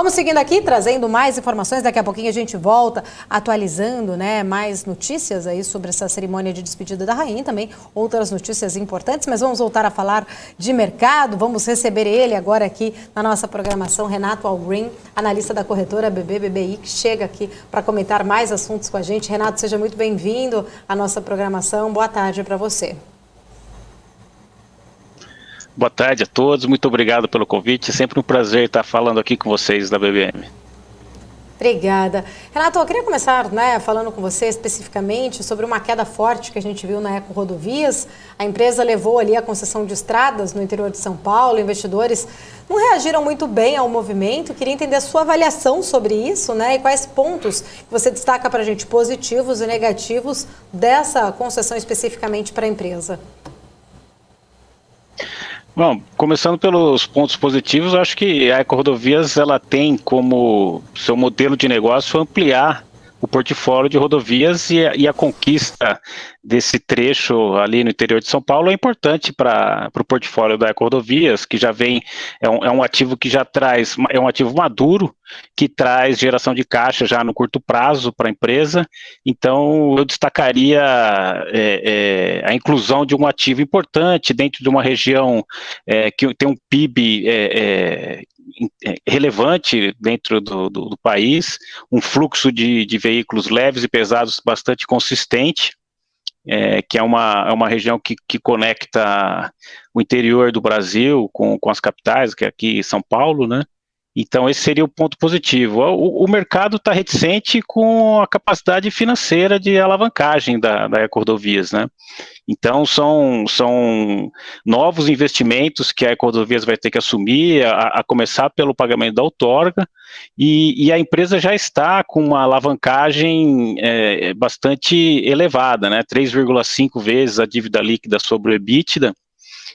Vamos seguindo aqui, trazendo mais informações. Daqui a pouquinho a gente volta atualizando, né, mais notícias aí sobre essa cerimônia de despedida da rainha e também outras notícias importantes. Mas vamos voltar a falar de mercado. Vamos receber ele agora aqui na nossa programação, Renato Algrim, analista da corretora BB/BBI, que chega aqui para comentar mais assuntos com a gente. Renato, seja muito bem-vindo à nossa programação. Boa tarde para você. Boa tarde a todos, muito obrigado pelo convite, é sempre um prazer estar falando aqui com vocês da BBM. Obrigada. Renato, eu queria começar, né, falando com você especificamente sobre uma queda forte que a gente viu na Eco Rodovias. A empresa levou ali a concessão de estradas no interior de São Paulo, investidores não reagiram muito bem ao movimento. Queria entender a sua avaliação sobre isso, né, e quais pontos que você destaca para a gente, positivos e negativos, dessa concessão especificamente para a empresa. Bom, começando pelos pontos positivos, eu acho que a Eco Rodovias ela tem como seu modelo de negócio ampliar o portfólio de rodovias e a conquista desse trecho ali no interior de São Paulo é importante para o portfólio da Eco Rodovias, que já vem, é um ativo que já traz, é um ativo maduro, que traz geração de caixa já no curto prazo para a empresa. Então eu destacaria a inclusão de um ativo importante dentro de uma região que tem um PIB relevante dentro do país, um fluxo de veículos leves e pesados bastante consistente, que é uma região que conecta o interior do Brasil com as capitais, que é aqui São Paulo, né? Então esse seria o ponto positivo. O mercado está reticente com a capacidade financeira de alavancagem da Eco Rodovias, né? Então são novos investimentos que a Eco Rodovias vai ter que assumir, a começar pelo pagamento da outorga, e a empresa já está com uma alavancagem bastante elevada, né? 3,5 vezes a dívida líquida sobre o EBITDA.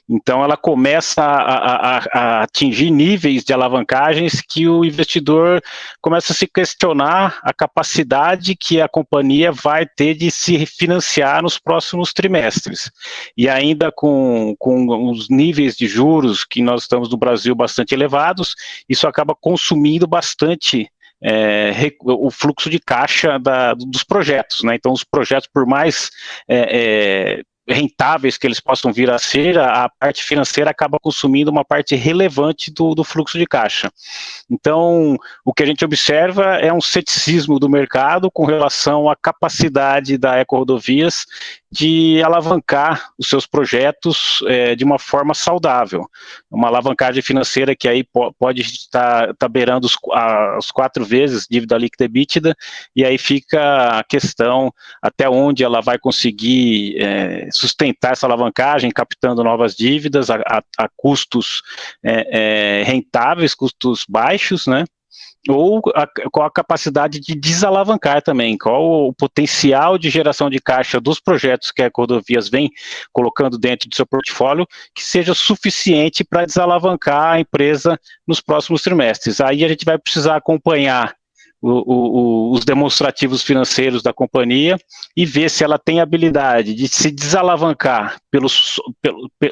Então ela começa a atingir níveis de alavancagens que o investidor começa a se questionar a capacidade que a companhia vai ter de se financiar nos próximos trimestres. E ainda com os níveis de juros que nós estamos no Brasil bastante elevados, isso acaba consumindo bastante o fluxo de caixa dos projetos, né? Então os projetos, por mais rentáveis que eles possam vir a ser, a parte financeira acaba consumindo uma parte relevante do fluxo de caixa. Então, o que a gente observa é um ceticismo do mercado com relação à capacidade da Eco Rodovias de alavancar os seus projetos de uma forma saudável. Uma alavancagem financeira que aí pode estar beirando as 4 vezes dívida líquida EBITDA, e aí fica a questão até onde ela vai conseguir sustentar essa alavancagem, captando novas dívidas a custos rentáveis, custos baixos, né? Ou qual a capacidade de desalavancar também, qual o potencial de geração de caixa dos projetos que a Eco Rodovias vem colocando dentro do seu portfólio, que seja suficiente para desalavancar a empresa nos próximos trimestres. Aí a gente vai precisar acompanhar os demonstrativos financeiros da companhia e ver se ela tem habilidade de se desalavancar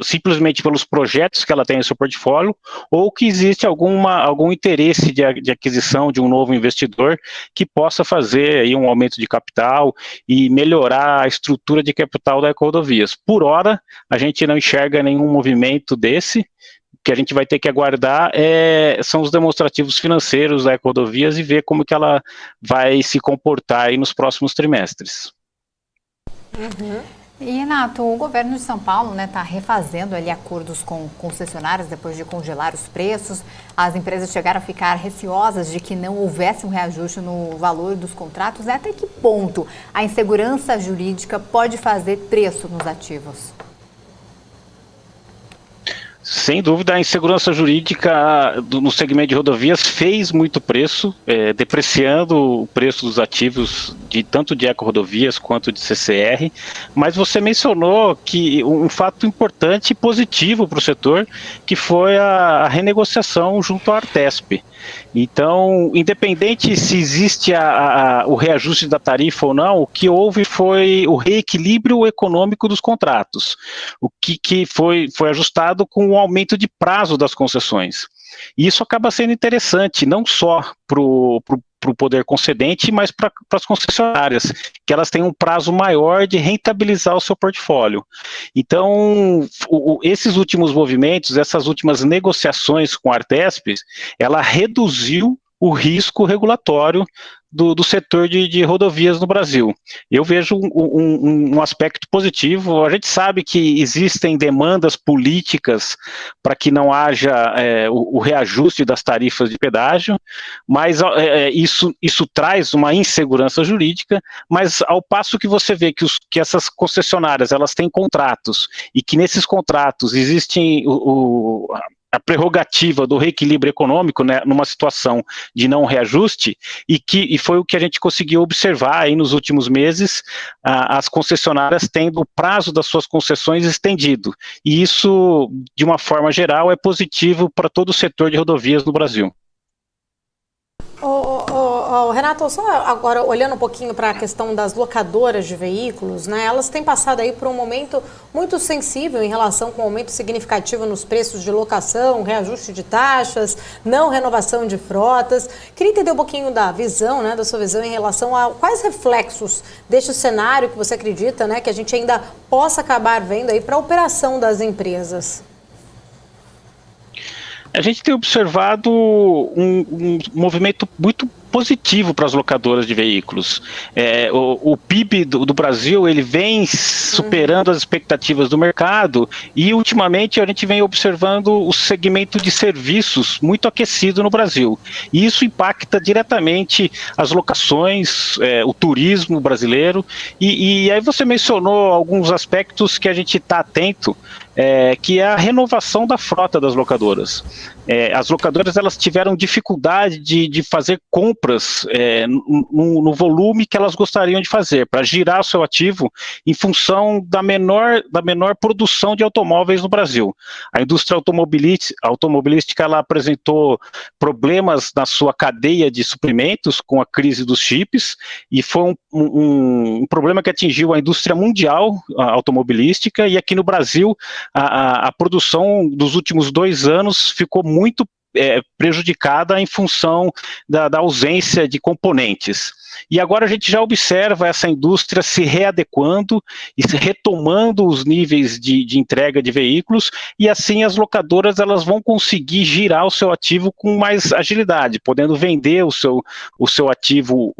simplesmente pelos projetos que ela tem no seu portfólio, ou que existe algum interesse de aquisição de um novo investidor que possa fazer aí um aumento de capital e melhorar a estrutura de capital da Eco Rodovias. Por hora, a gente não enxerga nenhum movimento desse. O que a gente vai ter que aguardar são os demonstrativos financeiros da Eco Rodovias e ver como que ela vai se comportar aí nos próximos trimestres. Uhum. E, Renato, o governo de São Paulo, né, está refazendo ali acordos com concessionárias depois de congelar os preços. As empresas chegaram a ficar receosas de que não houvesse um reajuste no valor dos contratos. Até que ponto a insegurança jurídica pode fazer preço nos ativos? Sem dúvida, a insegurança jurídica no segmento de rodovias fez muito preço, depreciando o preço dos ativos tanto de Eco Rodovias quanto de CCR, mas você mencionou que um fato importante e positivo para o setor, que foi a renegociação junto à Artesp. Então, independente se existe o reajuste da tarifa ou não, o que houve foi o reequilíbrio econômico dos contratos, o que foi ajustado com o aumento de prazo das concessões. E isso acaba sendo interessante, não só para o poder concedente, mas para as concessionárias, que elas têm um prazo maior de rentabilizar o seu portfólio. Então, esses últimos movimentos, essas últimas negociações com a Artesp, ela reduziu o risco regulatório do setor de rodovias no Brasil. Eu vejo um aspecto positivo. A gente sabe que existem demandas políticas para que não haja o reajuste das tarifas de pedágio, mas isso traz uma insegurança jurídica, mas ao passo que você vê que essas concessionárias elas têm contratos e que nesses contratos existem a prerrogativa do reequilíbrio econômico, né, numa situação de não reajuste, e foi o que a gente conseguiu observar aí nos últimos meses, as concessionárias tendo o prazo das suas concessões estendido, e isso, de uma forma geral, é positivo para todo o setor de rodovias no Brasil. Renato, só agora olhando um pouquinho para a questão das locadoras de veículos, né? Elas têm passado aí por um momento muito sensível em relação com um aumento significativo nos preços de locação, reajuste de taxas, não renovação de frotas. Queria entender um pouquinho da visão, né, da sua visão em relação a quais reflexos deste cenário que você acredita, né, que a gente ainda possa acabar vendo aí para a operação das empresas. A gente tem observado um movimento muito positivo para as locadoras de veículos. O PIB do Brasil ele vem superando as expectativas do mercado e ultimamente a gente vem observando o segmento de serviços muito aquecido no Brasil. E isso impacta diretamente as locações, o turismo brasileiro e aí você mencionou alguns aspectos que a gente está atento, que é a renovação da frota das locadoras. As locadoras elas tiveram dificuldade de fazer compras no volume que elas gostariam de fazer, para girar o seu ativo em função da menor produção de automóveis no Brasil. A indústria automobilística ela apresentou problemas na sua cadeia de suprimentos com a crise dos chips, e foi um problema que atingiu a indústria mundial automobilística, e aqui no Brasil a produção dos últimos 2 anos ficou muito prejudicada em função da ausência de componentes. E agora a gente já observa essa indústria se readequando e se retomando os níveis de entrega de veículos, e assim as locadoras elas vão conseguir girar o seu ativo com mais agilidade, podendo vender o seu ativo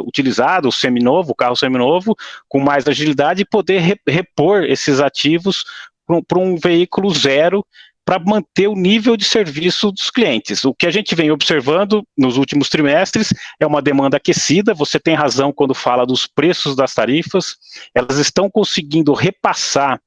utilizado, o seminovo, o carro seminovo, com mais agilidade e poder repor esses ativos para um veículo zero, para manter o nível de serviço dos clientes. O que a gente vem observando nos últimos trimestres é uma demanda aquecida. Você tem razão quando fala dos preços das tarifas, elas estão conseguindo repassar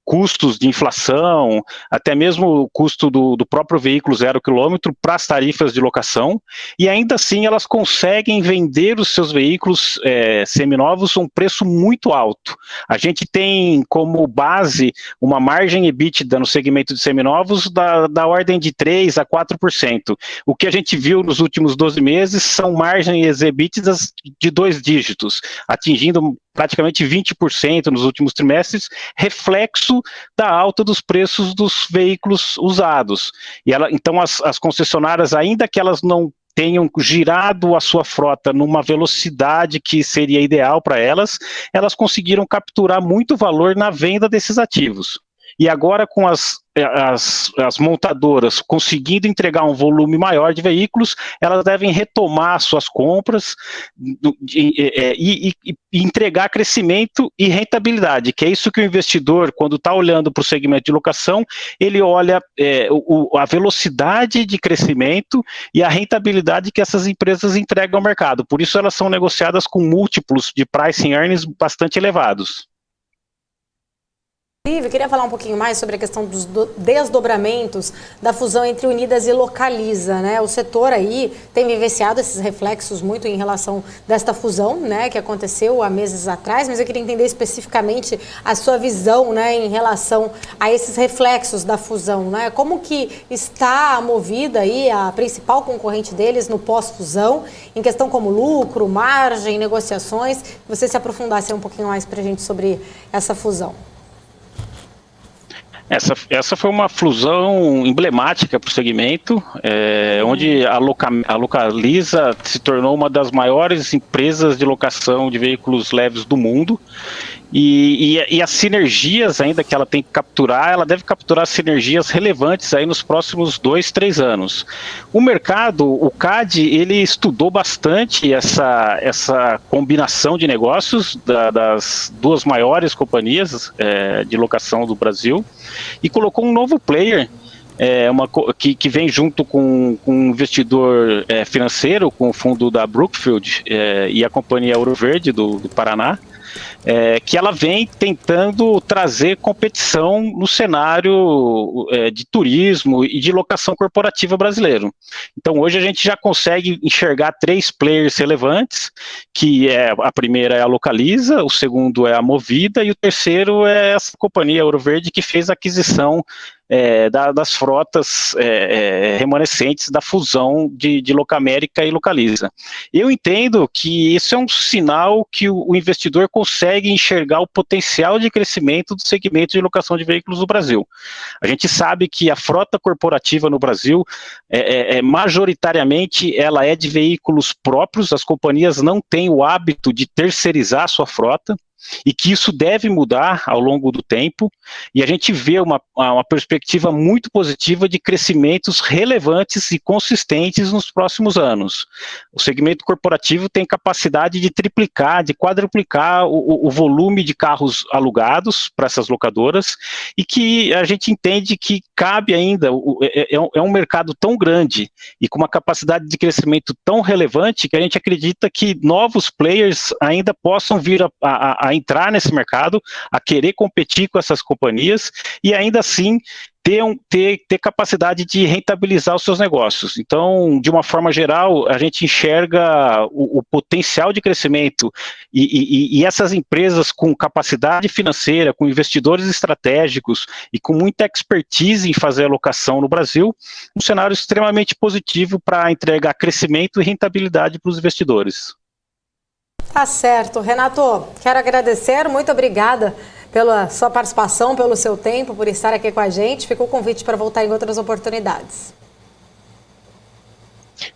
custos de inflação, até mesmo o custo do próprio veículo 0 quilômetro para as tarifas de locação, e ainda assim elas conseguem vender os seus veículos seminovos a um preço muito alto. A gente tem como base uma margem EBITDA no segmento de seminovos da ordem de 3% a 4%. O que a gente viu nos últimos 12 meses são margens EBITDAs de 2 dígitos, atingindo praticamente 20% nos últimos trimestres, reflexo da alta dos preços dos veículos usados. Então as concessionárias, ainda que elas não tenham girado a sua frota numa velocidade que seria ideal para elas conseguiram capturar muito valor na venda desses ativos. E agora com as montadoras conseguindo entregar um volume maior de veículos, elas devem retomar suas compras e entregar crescimento e rentabilidade, que é isso que o investidor, quando está olhando para o segmento de locação, ele olha a velocidade de crescimento e a rentabilidade que essas empresas entregam ao mercado. Por isso elas são negociadas com múltiplos de pricing earnings bastante elevados. Eu queria falar um pouquinho mais sobre a questão dos desdobramentos da fusão entre Unidas e Localiza, né? O setor aí tem vivenciado esses reflexos muito em relação desta fusão, né, que aconteceu há meses atrás, mas eu queria entender especificamente a sua visão, né, em relação a esses reflexos da fusão, né? Como que está movida aí a principal concorrente deles no pós-fusão, em questão como lucro, margem, negociações, que você se aprofundasse um pouquinho mais para a gente sobre essa fusão. Essa foi uma fusão emblemática para o segmento, onde a Localiza se tornou uma das maiores empresas de locação de veículos leves do mundo. E as sinergias ainda que ela tem que capturar, ela deve capturar sinergias relevantes aí nos próximos 2, 3 anos. O mercado, o CAD, ele estudou bastante essa combinação de negócios das duas maiores companhias de locação do Brasil e colocou um novo player que vem junto com um investidor financeiro, com o fundo da Brookfield e a companhia Ouro Verde do Paraná, que ela vem tentando trazer competição no cenário de turismo e de locação corporativa brasileiro. Então hoje a gente já consegue enxergar 3 players relevantes, que a primeira é a Localiza, o segundo é a Movida e o terceiro é essa companhia Ouro Verde que fez a aquisição das frotas remanescentes da fusão de Locamérica e Localiza. Eu entendo que isso é um sinal que o investidor consegue enxergar o potencial de crescimento do segmento de locação de veículos no Brasil. A gente sabe que a frota corporativa no Brasil, majoritariamente, ela é de veículos próprios, as companhias não têm o hábito de terceirizar a sua frota, e que isso deve mudar ao longo do tempo, e a gente vê uma perspectiva muito positiva de crescimentos relevantes e consistentes nos próximos anos. O segmento corporativo tem capacidade de triplicar, de quadruplicar o volume de carros alugados para essas locadoras, e que a gente entende que cabe ainda, é um mercado tão grande e com uma capacidade de crescimento tão relevante que a gente acredita que novos players ainda possam vir a entrar nesse mercado, a querer competir com essas companhias e ainda assim ter capacidade de rentabilizar os seus negócios. Então, de uma forma geral, a gente enxerga o potencial de crescimento e essas empresas com capacidade financeira, com investidores estratégicos e com muita expertise em fazer alocação no Brasil, um cenário extremamente positivo para entregar crescimento e rentabilidade para os investidores. Tá certo. Renato, quero agradecer, muito obrigada pela sua participação, pelo seu tempo, por estar aqui com a gente. Fica o convite para voltar em outras oportunidades.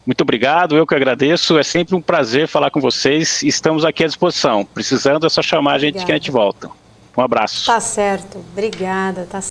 Muito obrigado, eu que agradeço. É sempre um prazer falar com vocês. Estamos aqui à disposição. Precisando é só chamar a gente que a gente volta. Um abraço. Tá certo. Obrigada. Tá